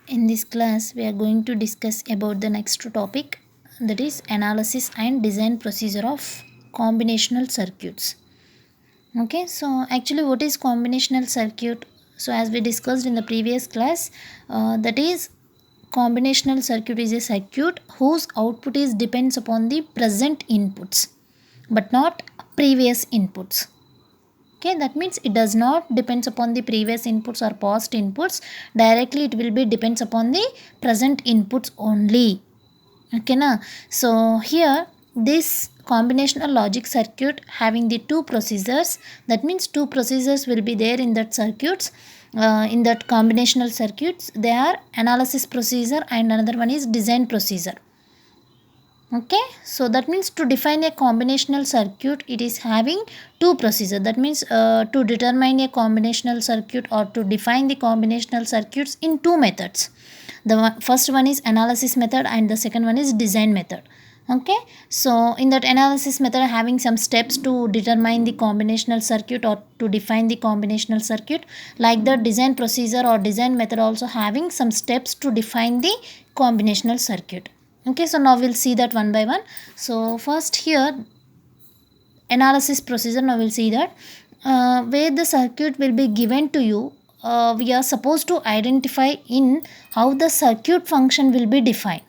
In this class, we are going to discuss about the next topic, that is analysis and design procedure of combinational circuits. Okay, so actually, what is combinational circuit? So, as we discussed in the previous class, that is combinational circuit is a circuit whose output is depends upon the present inputs, but not previous inputs. Okay, that means it does not depends upon the previous inputs or past inputs. Directly it will be depends upon the present inputs only. Okay na. So here this combinational logic circuit having the two procedures, that means two procedures will be there in that circuits. In that combinational circuits they are analysis procedure and another one is design procedure. Okay, so that means to define a combinational circuit it is having two procedures. That means to determine a combinational circuit or to define the combinational circuits in two methods. The first one is analysis method and the second one is design method. Okay, so in that analysis method having some steps to determine the combinational circuit or to define the combinational circuit, like the design procedure or design method also having some steps to define the combinational circuit. Okay, so now we'll see that one by one. So first here analysis procedure, now we'll see that where the circuit will be given to you, we are supposed to identify in how the circuit function will be defined.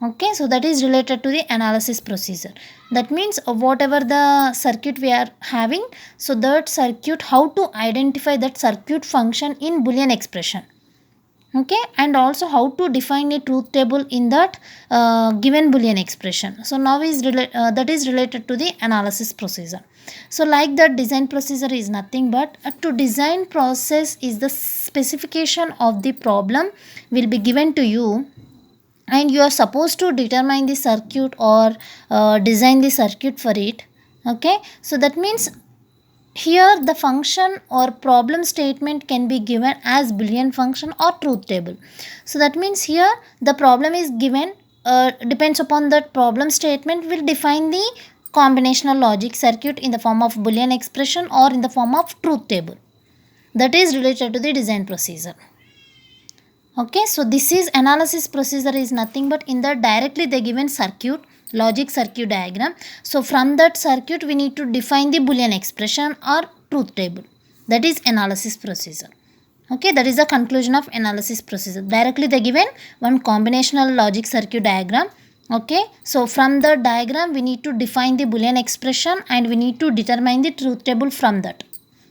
Okay, so that is related to the analysis procedure. That means whatever the circuit we are having, so that circuit, how to identify that circuit function in Boolean expression. Okay, and also how to define a truth table in that given Boolean expression. So now that is related to the analysis procedure. So like the design procedure is nothing but to design process is the specification of the problem will be given to you, and you are supposed to determine the circuit or design the circuit for it. Okay, so that means here the function or problem statement can be given as Boolean function or truth table. So that means here the problem is given, depends upon that problem statement will define the combinational logic circuit in the form of Boolean expression or in the form of truth table. That is related to the design procedure. Okay, so this is analysis procedure is nothing but in the directly the given circuit, logic circuit diagram. So from that circuit we need to define the Boolean expression or truth table. That is analysis procedure. Okay, that is the conclusion of analysis procedure. Directly they given one combinational logic circuit diagram. Okay, so from the diagram we need to define the Boolean expression and we need to determine the truth table from that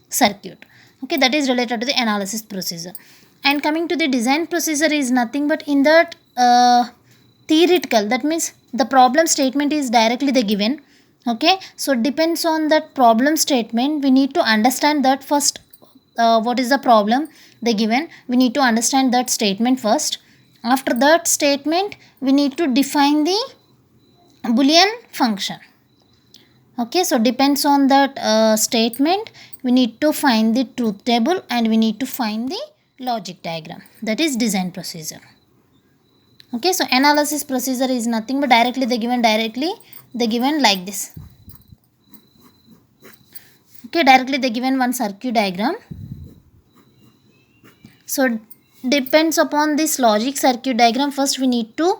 circuit. Okay, that is related to the analysis procedure. And coming to the design procedure is nothing but in that theoretical, that means the problem statement is directly the given. Okay, so depends on that problem statement we need to understand that first, what is the problem they given, we need to understand that statement first. After that statement we need to define the Boolean function. Okay, so depends on that statement we need to find the truth table and we need to find the logic diagram. That is design procedure. Okay, so analysis procedure is nothing but directly they given like this. Okay, directly they given one circuit diagram. So depends upon this logic circuit diagram, first we need to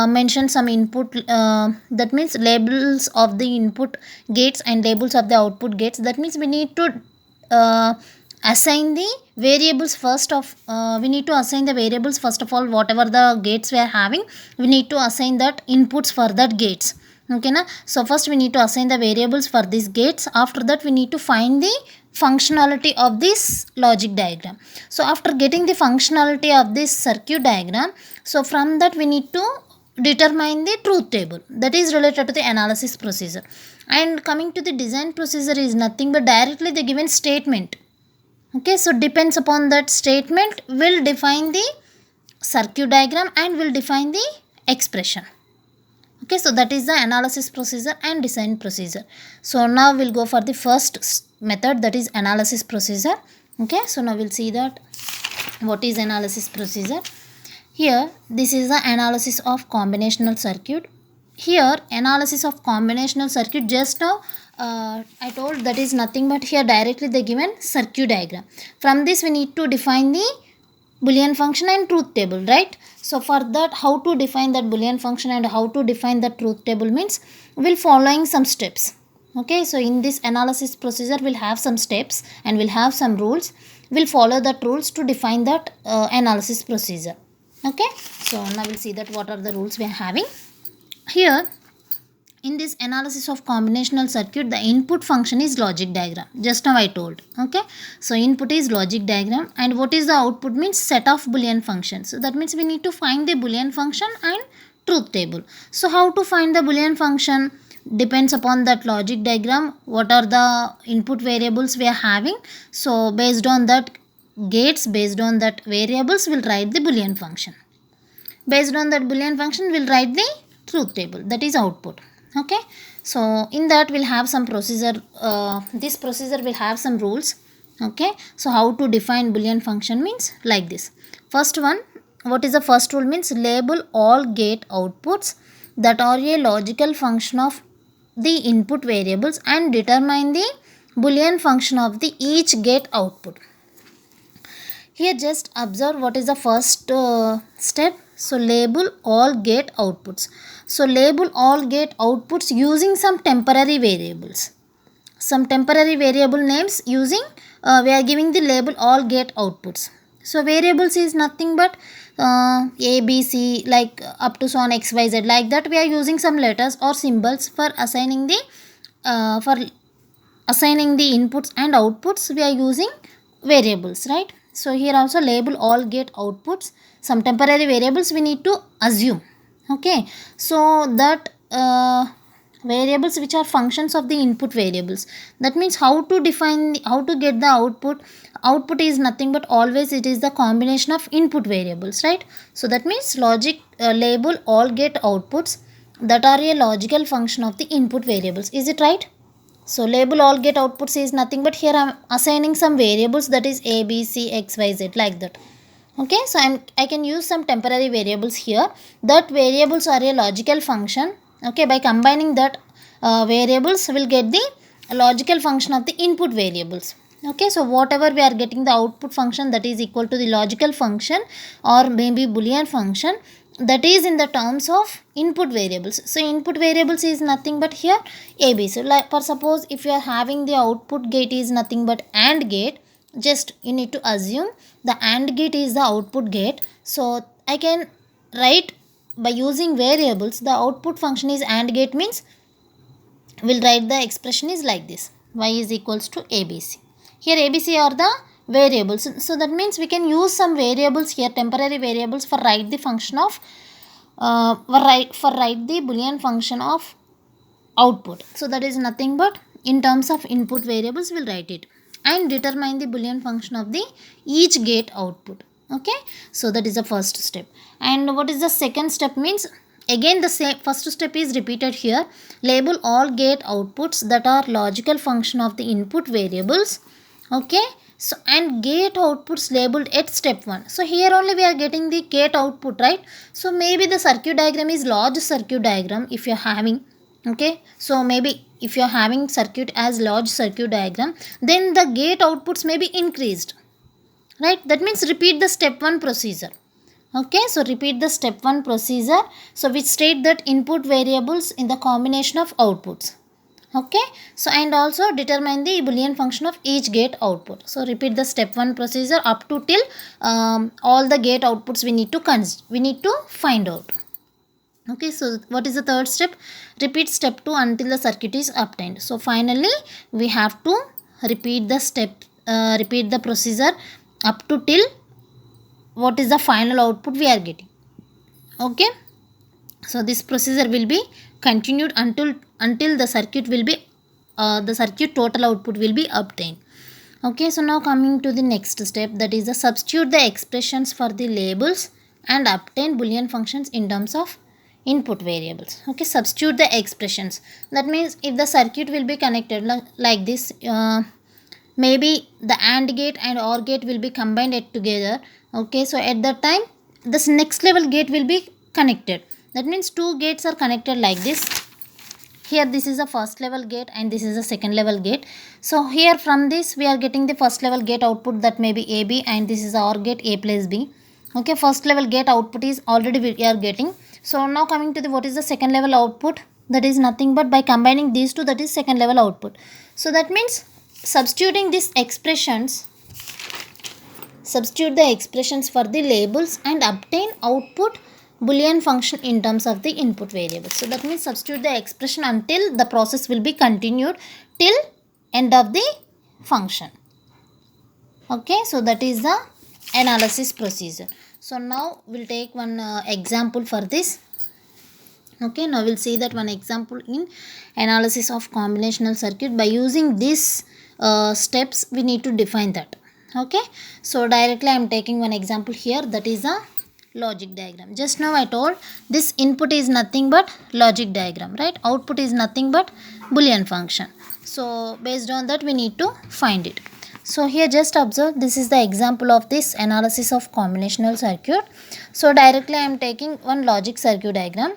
mention some input, that means labels of the input gates and labels of the output gates. That means we need to assign the variables first of we need to assign the variables first of all. Whatever the gates we are having, we need to assign that inputs for that gates. Okay na. So first we need to assign the variables for these gates. After that we need to find the functionality of this logic diagram. So after getting the functionality of this circuit diagram, so from that we need to determine the truth table. That is related to the analysis procedure. And coming to the design procedure is nothing but directly the given statement. Okay, so depends upon that statement will define the circuit diagram and will define the expression. Okay, so that is the analysis procedure and design procedure. So now we'll go for the first method, that is analysis procedure. Okay, so now we'll see that what is analysis procedure. Here this is the analysis of combinational circuit. Here analysis of combinational circuit, just now I told that is nothing but here directly they given circuit diagram. From this we need to define the boolean function and truth table, right? So for that, how to define that boolean function and how to define the truth table means we'll following some steps. Okay, so in this analysis procedure we'll have some steps and we'll have some rules. We'll follow that rules to define that analysis procedure. Okay, so now we'll see that what are the rules we are having here. In this analysis of combinational circuit, the input function is logic diagram. Just now I told. Okay, so input is logic diagram and what is the output means set of boolean functions. So that means we need to find the boolean function and truth table. So how to find the boolean function depends upon that logic diagram, what are the input variables we are having. So based on that gates, based on that variables, we'll write the boolean function. Based on that boolean function, we'll write the truth table, that is output. Okay, so in that we'll have some procedure. This procedure will have some rules. Okay, so how to define boolean function means like this. First one, what is the first rule means label all gate outputs that are a logical function of the input variables and determine the boolean function of the each gate output. Here just observe what is the first step. So label all gate outputs. So label all gate outputs using some temporary variables. Some temporary variable names using we are giving the label all gate outputs. So variables is nothing but A, B, C, like up to so on X, Y, Z, like that. We are using some letters or symbols for assigning the inputs and outputs. We are using variables, right? So here also label all gate outputs. Some temporary variables we need to assume. Okay, so that variables which are functions of the input variables. That means how to define, how to get the output. Output is nothing but always it is the combination of input variables, right? So that means logic label all gate outputs that are a logical function of the input variables. Is it right? So label all gate outputs is nothing but here I am assigning some variables, that is A, B, C, X, Y, Z, like that. Okay, so I can use some temporary variables here. That variables are a logical function. Okay, by combining that variables will get the logical function of the input variables. Okay, so whatever we are getting the output function, that is equal to the logical function or maybe boolean function, that is in the terms of input variables. So input variables is nothing but here A, B. So like for suppose if you are having the output gate is nothing but AND gate, just you need to assume the AND gate is the output gate. So I can write by using variables the output function is AND gate means we'll write the expression is like this, y is equals to ABC. Here ABC are the variables. So that means we can use some variables here, temporary variables for write the function of write the boolean function of output. So that is nothing but in terms of input variables we'll write it and determine the boolean function of the each gate output. Okay, so that is the first step. And what is the second step means, again the same first step is repeated here. Label all gate outputs that are logical function of the input variables. Okay, so and gate outputs labeled at step 1. So here only we are getting the gate output, right? So maybe the circuit diagram is large circuit diagram if you are having. Okay, so maybe if you are having circuit as large circuit diagram, then the gate outputs may be increased, right? That means repeat the step 1 procedure. Okay, so repeat the step 1 procedure. So which state that input variables in the combination of outputs. Okay, so and also determine the boolean function of each gate output. So repeat the step 1 procedure up to till all the gate outputs we need to find out. Okay, so what is the third step? Repeat step 2 until the circuit is obtained. So finally we have to repeat the procedure up to till what is the final output we are getting. Okay, so this procedure will be continued until the circuit will be the circuit total output will be obtained. Okay, so now coming to the next step, that is the substitute the expressions for the labels and obtain boolean functions in terms of input variables. Okay, substitute the expressions. That means if the circuit will be connected like this, maybe the AND gate and OR gate will be combined together. Okay, so at that time this next level gate will be connected. That means two gates are connected like this. Here this is the first level gate and this is the second level gate. So here from this we are getting the first level gate output, that may be AB, and this is the OR gate A plus B. Okay, first level gate output is already we are getting. So now coming to the what is the second level output, that is nothing but by combining these two, that is second level output. So that means substituting these expressions, substitute the expressions for the labels and obtain output boolean function in terms of the input variable. So that means substitute the expression until the process will be continued till end of the function. Okay, so that is the analysis procedure. So now we'll take one example for this. Okay, now we'll see that one example in analysis of combinational circuit. By using these steps we need to define that. Okay, so directly I am taking one example here, that is a logic diagram. Just now I told this input is nothing but logic diagram, right? Output is nothing but boolean function. So based on that we need to find it. So here just observe, this is the example of this analysis of combinational circuit. So directly I am taking one logic circuit diagram.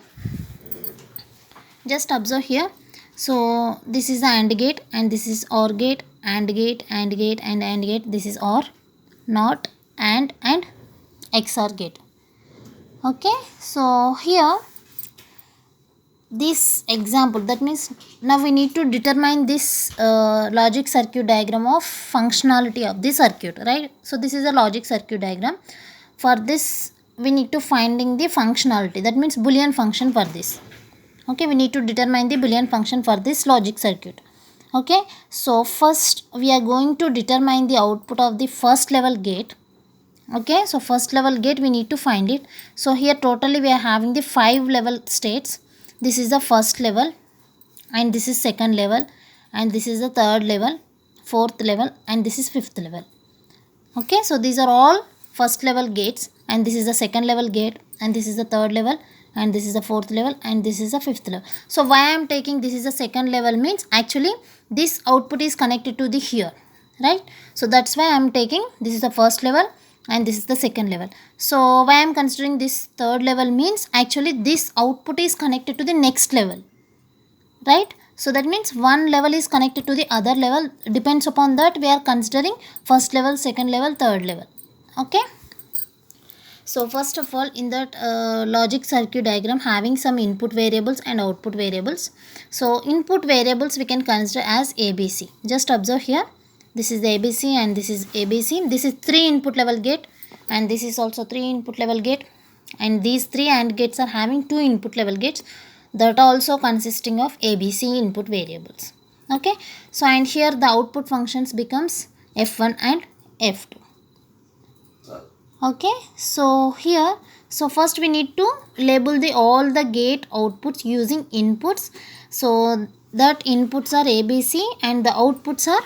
Just observe here. So this is the AND gate and this is OR gate, AND gate, AND gate and AND gate. This is OR, NOT, and XOR gate. Okay, so here this example, that means now we need to determine this logic circuit diagram of functionality of the circuit, right? So this is a logic circuit diagram. For this we need to finding the functionality, that means boolean function for this. Okay, we need to determine the boolean function for this logic circuit. Okay, so first we are going to determine the output of the first level gate. Okay, so first level gate we need to find it. So here totally we are having the 5 level states. This is the first level and this is second level and this is the third level, fourth level and this is fifth level. Okay, so these are all first level gates and this is the second level gate and this is the third level and this is the fourth level and this is the fifth level. So why I am taking this is the second level means actually this output is connected to the here, right? So that's why I am taking this is the first level and this is the second level. So why I am considering this third level means actually this output is connected to the next level, right? So that means one level is connected to the other level, depends upon that we are considering first level, second level, third level. Okay, so first of all in that logic circuit diagram having some input variables and output variables. So input variables we can consider as ABC. Just observe here, this is the ABC and this is ABC. This is 3 input level gate and this is also 3 input level gate and these 3 AND gates are having 2 input level gates that are also consisting of ABC input variables. Okay, so and here the output functions becomes F1 and F2. Okay, so here, so first we need to label the all the gate outputs using inputs. So that inputs are ABC and the outputs are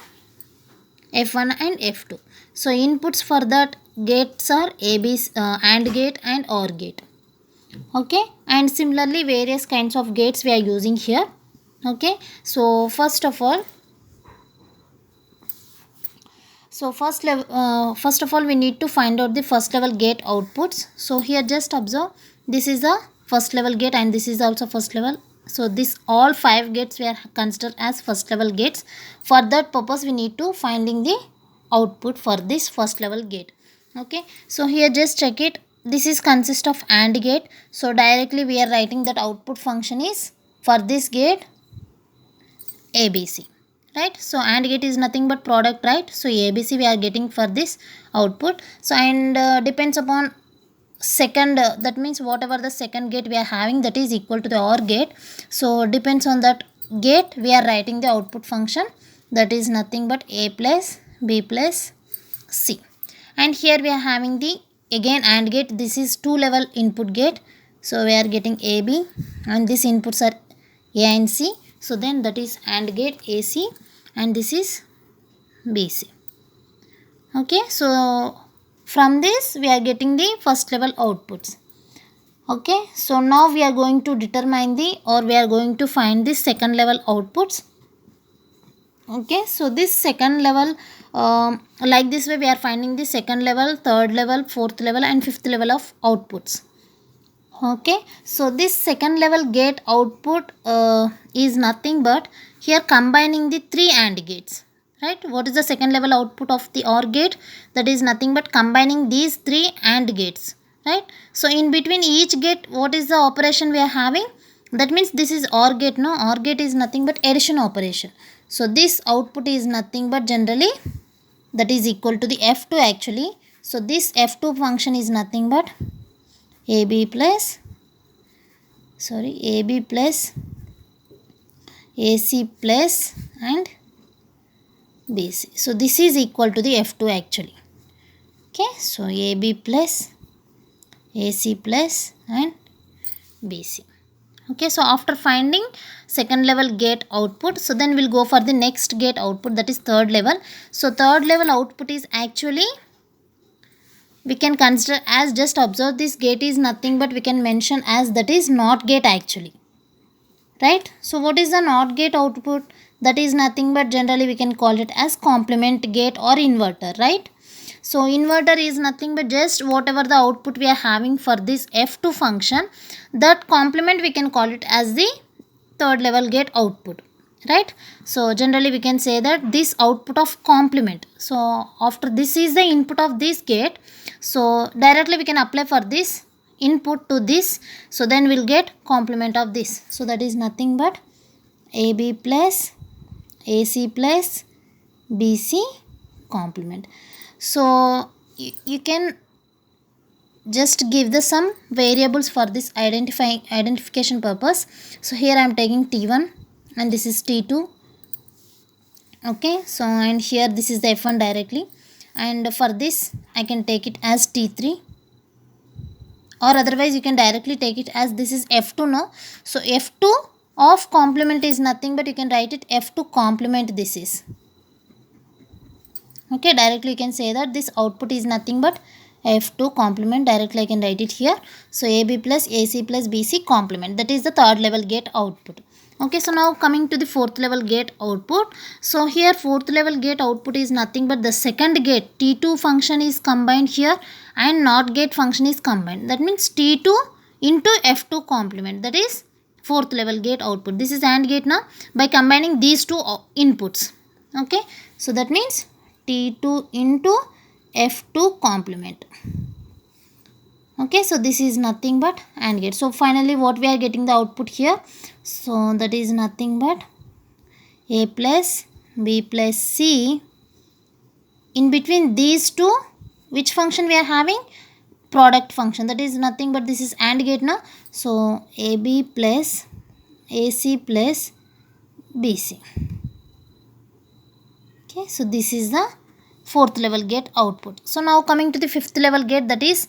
F1 and F2. So inputs for that gates are ABC, AND gate and OR gate. Okay, and similarly various kinds of gates we are using here. Okay, so first of all we need to find out the first level gate outputs. So here just observe, this is the first level gate and this is also first level. So this all 5 gates we are considered as first level gates. For that purpose we need to finding the output for this first level gate. Okay, so here just check it, this is consist of AND gate. So directly we are writing that output function is for this gate ABC, right? So AND gate is nothing but product, right? So ABC we are getting for this output. So and depends upon second, that means whatever the second gate we are having that is equal to the OR gate. So depends on that gate we are writing the output function, that is nothing but A plus B plus C. And here we are having the again AND gate, this is 2 level input gate. So we are getting AB and these inputs are A and C. So then that is AND gate AC and this is BC. Okay, so from this we are getting the first level outputs. Okay, so now we are going to determine the or we are going to find the second level outputs. Okay, so this second level like this way we are finding the second level, third level, fourth level and fifth level of outputs. Okay, so this second level gate output is nothing but here combining the 3 AND gates, right? What is the second level output of the OR gate? That is nothing but combining these three AND gates, right? So in between each gate, what is the operation we are having? That means this is OR gate, no? OR gate is nothing but addition operation. So this output is nothing but generally that is equal to the F2 actually. So this F2 function is nothing but AB plus AC plus and BC. So this is equal to the F2 actually. Okay, so AB plus AC plus and BC. Okay, so after finding second level gate output, so then we'll go for the next gate output, that is third level. So third level output is actually, we can consider as, just observe this gate is nothing but we can mention as that is NOT gate actually, right? So what is the NOT gate output? That is nothing but generally we can call it as complement gate or inverter, right? So inverter is nothing but just whatever the output we are having for this F2 function, that complement we can call it as the third level gate output, right? So generally we can say that this output of complement, so after this is the input of this gate, so directly we can apply for this input to this, so then we'll get complement of this. So that is nothing but AB plus AC plus BC complement. So you can just give the some variables for this identification purpose. So here I am taking T1 and this is T2. Okay, so and here this is the F1 directly, and for this I can take it as T3, or otherwise you can directly take it as this is F2 no. So F2 of complement is nothing but you can write it F2 complement this is. Okay, directly you can say that this output is nothing but F2 complement, directly I can write it here. So AB plus AC plus BC complement, that is the third level gate output. Okay, so now coming to the fourth level gate output. So here fourth level gate output is nothing but the second gate T2 function is combined here and NOT gate function is combined. That means T2 into F2 complement, that is fourth level gate output. This is AND gate now, by combining these two inputs. Okay, so that means T2 into F2 complement. Okay, so this is nothing but AND gate. So finally what we are getting the output here, so that is nothing but A plus B plus C. In between these two, which function we are having? Product function, that is nothing but this is AND gate now. So AB plus AC plus BC. Okay, so this is the fourth level gate output. So now coming to the fifth level gate, that is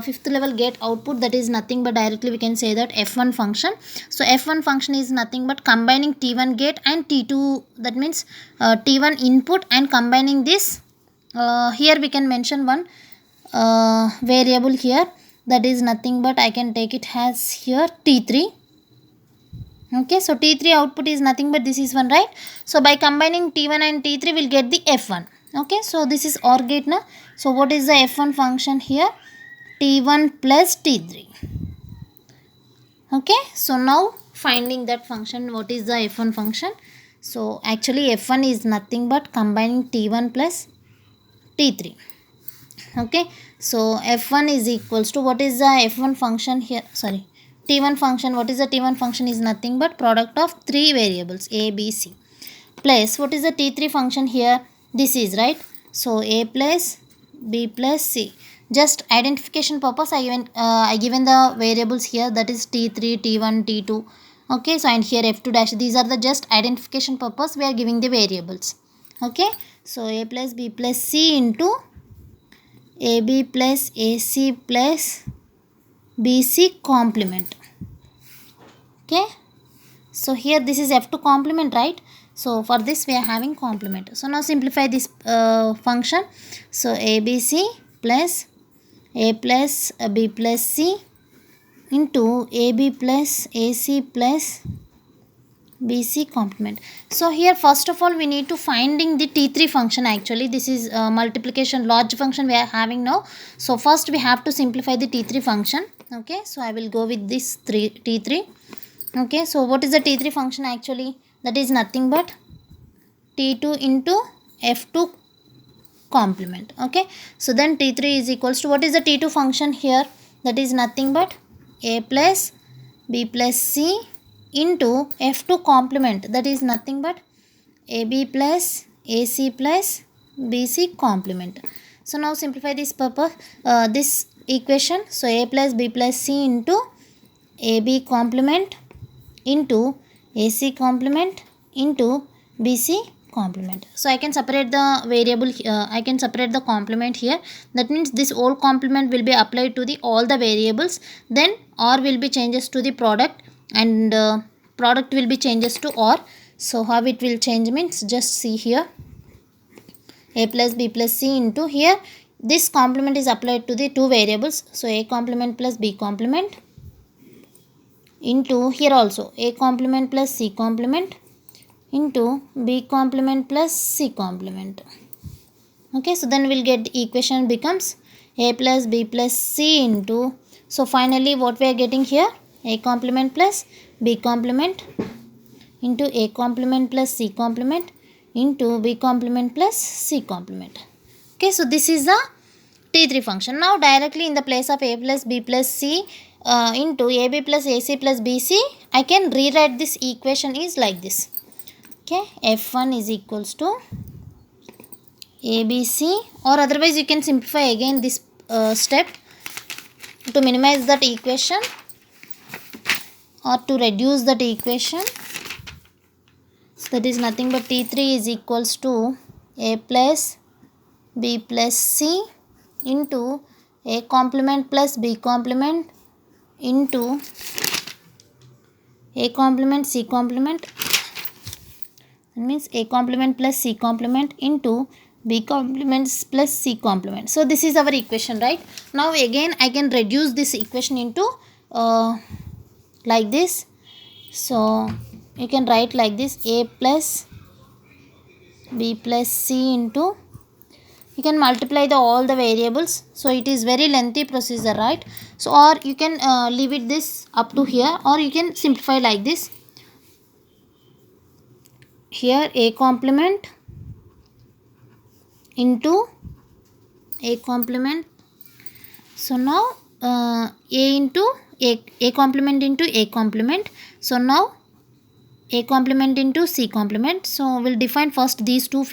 fifth level gate output, that is nothing but directly we can say that F1 function. So F1 function is nothing but combining T1 gate and T2, that means T1 input and combining this. Here we can mention one variable here, that is nothing but I can take it as here T3. Okay, so T3 output is nothing but this is one, right? So by combining T1 and T3 we'll get the F1. Okay, so this is OR gate now. So what is the F1 function here? T1 plus T3. Okay, so now finding that function, what is the F1 function? So actually F1 is nothing but combining T1 plus T3. Okay, so F1 is equals to, what is the F1 function here? Sorry, T1 function. What is the T1 function? Is nothing but product of three variables A, B, C, plus what is the T3 function here? This is, right? So A plus B plus C. Just identification purpose I given the variables here, that is T3, T1, T2. Okay, so and here F2 dash, these are the just identification purpose we are giving the variables. Okay, so A plus B plus C into AB plus AC plus BC complement. Okay, so here this is F2 complement, right? So for this we are having complement. So now simplify this function. So ABC plus A plus B plus C into AB plus AC plus BC complement. So here first of all we need to finding the T3 function. Actually this is multiplication large function we are having now. So first we have to simplify the T3 function. Okay, so I will go with this T3. Okay, so what is the T3 function actually? That is nothing but T2 into f2 complement. Okay, so then T3 is equals to, what is the T2 function here? That is nothing but a plus b plus c into f2 complement, that is nothing but ab plus ac plus bc complement. So now simplify this purpose, this equation. So a plus b plus c into ab complement into ac complement into bc complement. So I can separate the variable, I can separate the complement here. That means this whole complement will be applied to the all the variables, then or will be changes to the product, and product will be changes to or. So how it will change means, just see here, a plus b plus c into, here this complement is applied to the two variables, so a complement plus b complement into, here also a complement plus c complement into b complement plus c complement. Okay, so then we'll get equation becomes a plus b plus c into, so finally what we are getting here, a complement plus b complement into a complement plus c complement into b complement plus c complement. Okay, so this is the T3 function. Now directly in the place of a plus b plus c into ab plus ac plus bc, I can rewrite this equation is like this. Okay, f1 is equals to abc, or otherwise you can simplify again this step to minimize that equation or to reduce that equation. So that is nothing but T3 is equals to a plus b plus c into a complement plus b complement into a complement c complement, that means a complement plus c complement into b complements plus c complement. So this is our equation, right? Now again I can reduce this equation into like this. So you can write like this, a plus b plus c into, you can multiply the all the variables, so it is very lengthy procedure, right? So or you can leave it this up to here, or you can simplify like this, here a complement into a complement. So now a into a complement into a complement. So now a complement into c complement. So we'll define first these two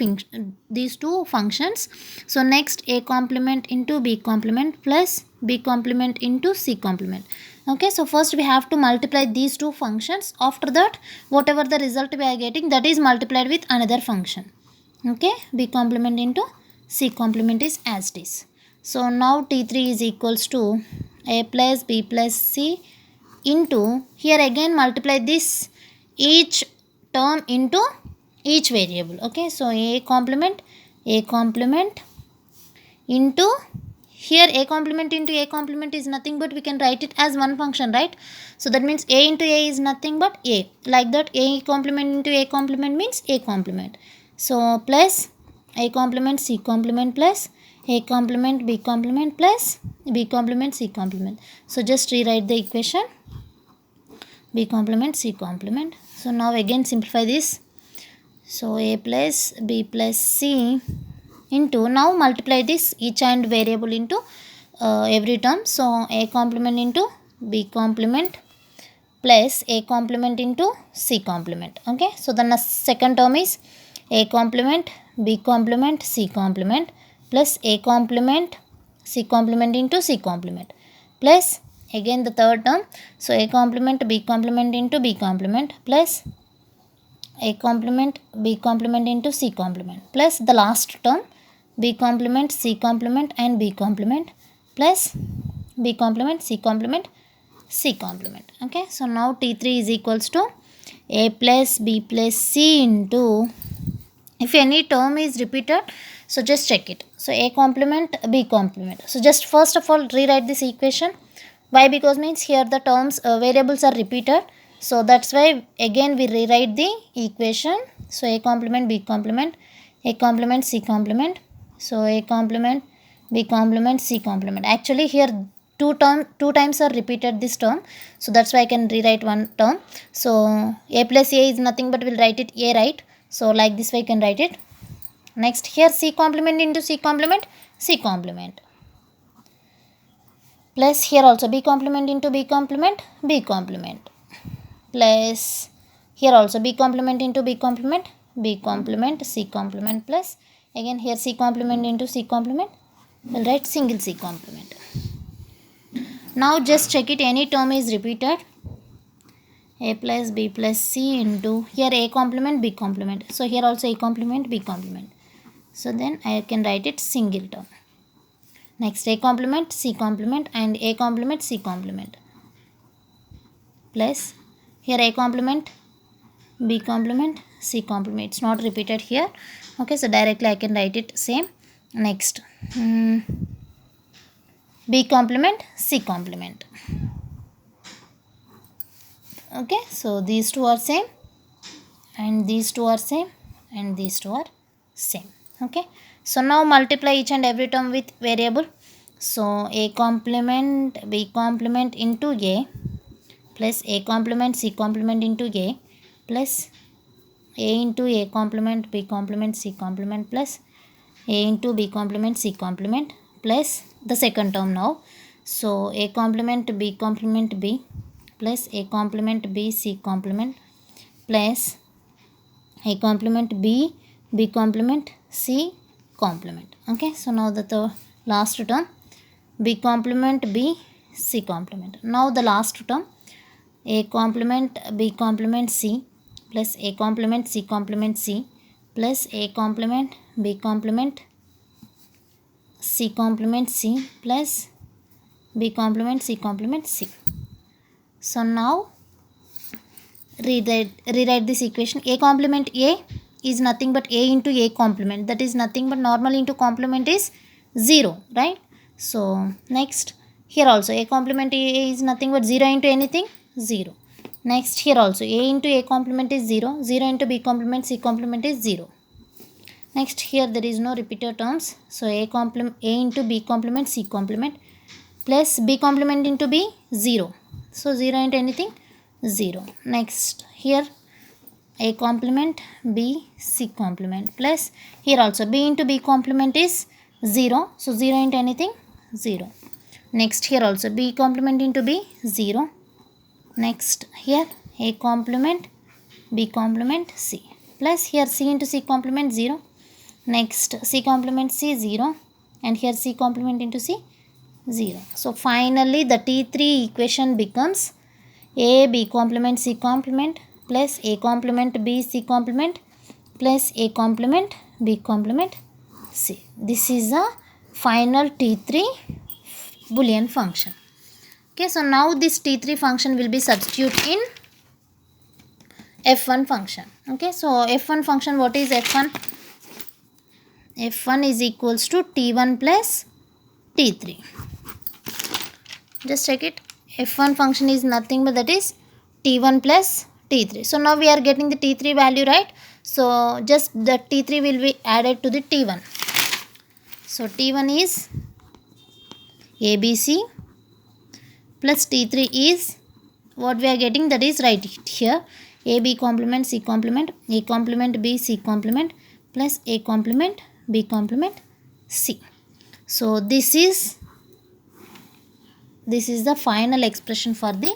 functions. So next a complement into b complement plus b complement into c complement. Okay, so first we have to multiply these two functions. After that, whatever the result we are getting, that is multiplied with another function. Okay, b complement into c complement is as it is. So now T3 is equals to a plus b plus c into, here again multiply this each term into each variable. Okay, so a complement into, here a complement into a complement is nothing but we can write it as one function, right? So that means a into a is nothing but a, like that a complement into a complement means a complement. So plus a complement c complement plus a complement b complement plus b complement c complement. So just rewrite the equation, b complement c complement. So now again simplify this. So a plus b plus c into, now multiply this each and variable into every term. So a complement into b complement plus a complement into c complement. Okay, so the second term is a complement b complement c complement plus a complement c complement into c complement plus again the third term, so a complement b complement into b complement plus a complement b complement into c complement plus the last term b complement c complement and b complement plus b complement c complement c complement. Okay, so now T3 is equals to a plus b plus c into, if any term is repeated, so just check it. So a complement b complement. So just first of all rewrite this equation. Why? Because means here the terms variables are repeated, so that's why again we rewrite the equation. So a complement b complement, a complement c complement, so a complement b complement c complement. Actually here two times are repeated this term, so that's why I can rewrite one term. So a plus a is nothing but we'll write it a, right? So like this way I can write it, Next here C complement into C complement, C complement. Plus here also B complement into B complement, B complement. Plus here also B complement into B complement, B complement, C complement. Plus again here C complement into C complement, we'll write single C complement. Now just check it, any term is repeated, A plus B plus C into here A complement B complement. So here also A complement B complement. So then I can write it single term. Next A complement C complement and A complement C complement. Plus here A complement B complement C complement. It's not repeated here. Okay, so directly I can write it same. Next B complement C complement. Okay, so these two are same and these two are same and these two are same. Okay, so now multiply each and every term with variable. So A complement B complement into A plus A complement C complement into A plus A into A complement B complement C complement plus A into B complement C complement plus the second term now. So A complement B complement B plus A complement B C complement plus A complement B B complement C complement. Okay, so now the last term B complement B C complement. Now the last term A complement B complement C plus A complement C complement C plus A complement B complement C complement C plus B complement C complement C. So now rewrite this equation. A complement A is nothing but A into A complement, that is nothing but normal into complement is 0, right? So next here also A complement A is nothing but 0 into anything 0. Next here also A into A complement is 0, 0 into B complement C complement is 0. Next here there is no repeated terms, so A into B complement C complement plus B complement into B 0, so 0 into anything 0. Next here A complement B C complement plus here also B into B complement is 0, so 0 into anything 0. Next here also B complement into B 0. Next here A complement B complement C plus here C into C complement 0. Next C complement C 0 and here C complement into C 0. So finally the T3 equation becomes A B complement C complement plus A complement B C complement plus A complement B complement C. This is the final T3 Boolean function. Okay, so now this T3 function will be substituted in F1 function. Okay, so F1 function, what is F1? F1 is equals to T1 plus T3. Just check it. F1 function is nothing but that is T1 plus T3. So now we are getting the T3 value, right? So just the T3 will be added to the T1. So T1 is ABC plus T3 is what we are getting, that is right here. AB complement C complement, A complement B C complement plus A complement B complement C. So this is the final expression for the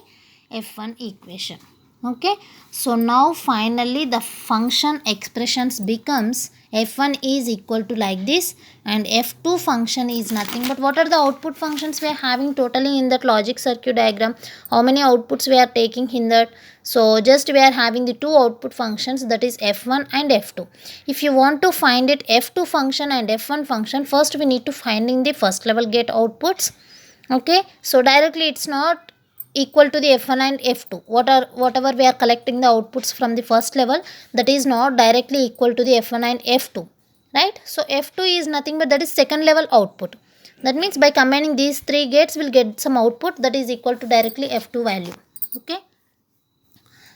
F1 equation. Okay, so now finally the function expressions becomes F1 is equal to like this and F2 function is nothing but what are the output functions we are having totally in that logic circuit diagram, how many outputs we are taking in that. So just we are having the two output functions, that is F1 and F2. If you want to find it F2 function and F1 function, first we need to find in the first level gate outputs. Okay, so directly it's not equal to the F1 and F2. Whatever we are collecting the outputs from the first level, that is not directly equal to the F1 and F2, right? So F2 is nothing but that is second level output. That means by combining these three gates we'll get some output that is equal to directly F2 value. Okay,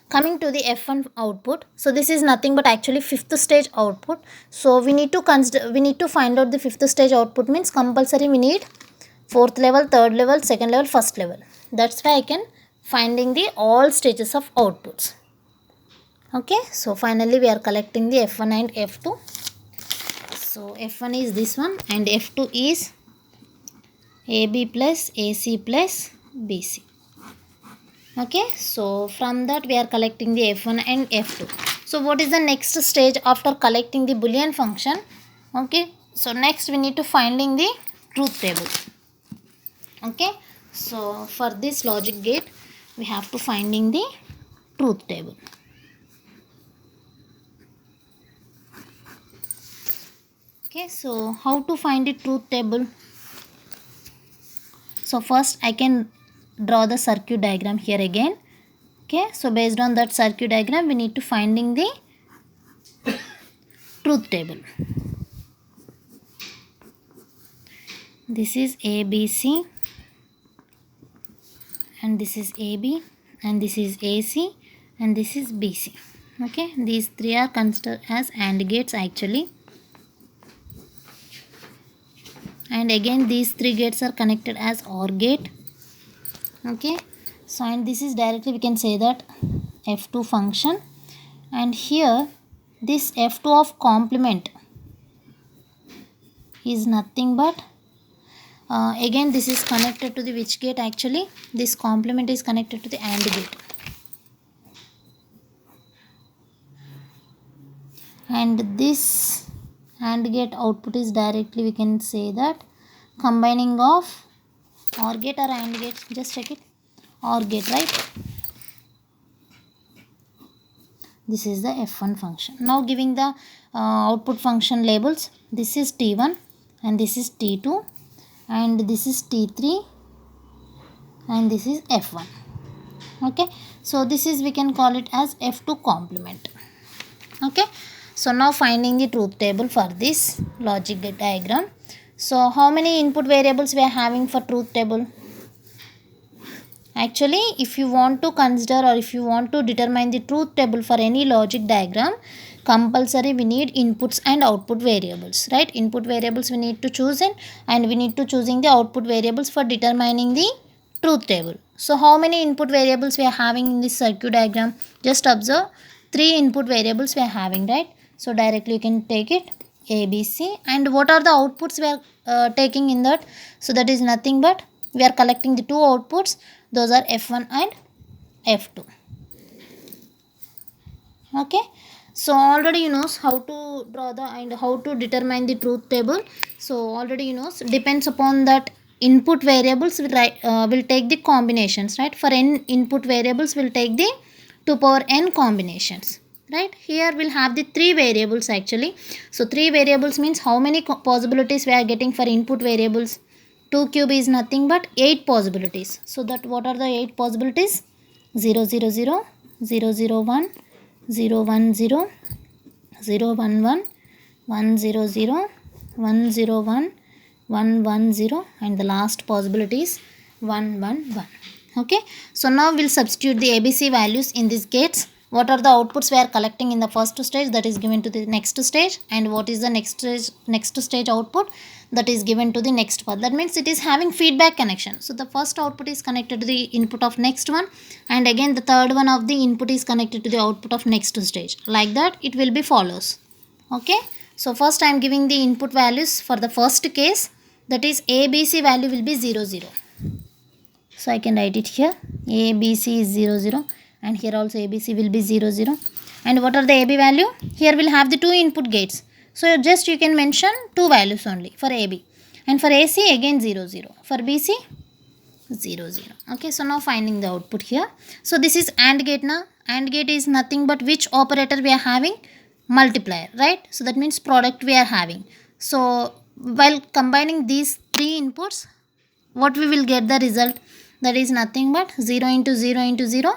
coming to the F1 output, so this is nothing but actually fifth stage output. So we need to find out the fifth stage output, means compulsory we need fourth level, third level, second level, first level. That's why I can finding the all stages of outputs. Okay, so finally we are collecting the F1 and F2. So F1 is this one and F2 is AB plus AC plus BC. Okay, so from that we are collecting the F1 and F2. So what is the next stage after collecting the Boolean function? Okay, so next we need to finding the truth table. Okay, so for this logic gate we have to finding the truth table. Okay, so how to find the truth table? So first I can draw the circuit diagram here again. Okay, so based on that circuit diagram we need to finding the truth table. This is ABC and this is AB and this is AC and this is BC. Okay, these three are considered as AND gates actually, and again these three gates are connected as OR gate. Okay, so and this is directly we can say that F2 function, and here this F2 of complement is nothing but again this is connected to the which gate actually? This complement is connected to the AND gate, and this AND gate output is directly we can say that combining of OR gate or AND gate, just check it, OR gate, right? This is the F1 function. Now giving the output function labels, this is T1 and this is T2 and this is T3 and this is F1. Okay, so this is we can call it as F2 complement. Okay, so now finding the truth table for this logic gate diagram. So how many input variables we are having for truth table? Actually, if you want to consider or if you want to determine the truth table for any logic diagram, compulsory we need inputs and output variables, right? Input variables we need to choose in, and we need to choosing the output variables for determining the truth table. So how many input variables we are having in this circuit diagram? Just observe, 3 input variables we are having, right? So directly you can take it ABC, and what are the outputs we are taking in that? So that is nothing but we are collecting the 2 outputs, those are F1 and F2. Okay, so already you know how to draw the and how to determine the truth table. So already you know depends upon that input variables will take the combinations, right? For n input variables will take the 2 power n combinations, right? Here we'll have the 3 variables actually. So 3 variables means how many possibilities we are getting for input variables? 2 cube is nothing but 8 possibilities. So that what are the 8 possibilities? 0 0 0, 0 0 1, 0 1 0, 0 1 1, 1 0 0, 1 0 1, 1 1 0, and the last possibility is 1 1 1. Okay, so now we'll substitute the ABC values in these gates. What are the outputs we are collecting in the first stage, that is given to the next stage, and what is the next stage output that is given to the next path. That means it is having feedback connection. So the first output is connected to the input of next one, and again the third one of the input is connected to the output of next stage. Like that it will be follows. Okay, so first I am giving the input values for the first case, that is ABC value will be 0 0. So I can write it here, ABC is 0 0, and here also ABC will be 0 0. And what are the AB value? Here we'll have the 2 input gates. So just you can mention 2 values only for AB. And for AC again 0 0. For BC 0 0. Okay, so now finding the output here. So this is AND gate now. AND gate is nothing but which operator we are having? Multiplier, right? So that means product we are having. So while combining these 3 inputs, what we will get the result? That is nothing but 0 into 0 into 0,